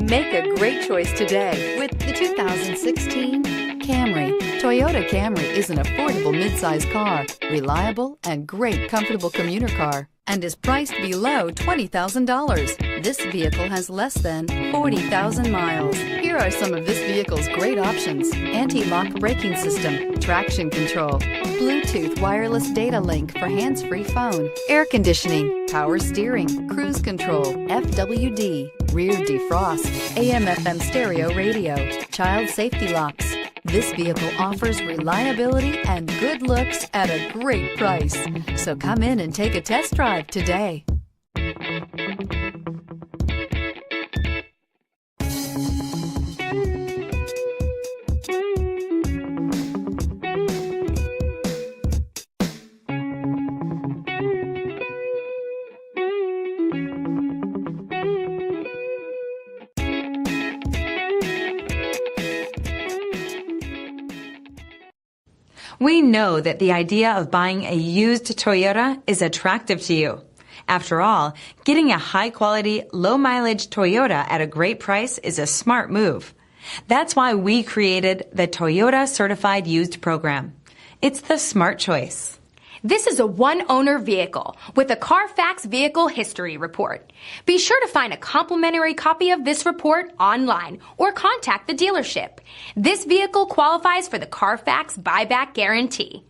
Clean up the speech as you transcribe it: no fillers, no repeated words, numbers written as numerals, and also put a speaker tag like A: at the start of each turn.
A: Make a great choice today with the 2016 Camry. Toyota Camry is an affordable midsize car, reliable and great comfortable commuter car, and is priced below $20,000. This vehicle has less than 40,000 miles. Here are some of this vehicle's great options: anti-lock braking system, traction control, Bluetooth wireless data link for hands-free phone, air conditioning, power steering, cruise control, FWD, rear defrost, AM/FM stereo radio, child safety locks. This vehicle offers reliability and good looks at a great price. So come in and take a test drive today.
B: We know that the idea of buying a used Toyota is attractive to you. After all, getting a high-quality, low-mileage Toyota at a great price is a smart move. That's why we created the Toyota Certified Used Program. It's the smart choice.
C: This is a one-owner vehicle with a Carfax Vehicle History Report. Be sure to find a complimentary copy of this report online or contact the dealership. This vehicle qualifies for the Carfax Buyback Guarantee.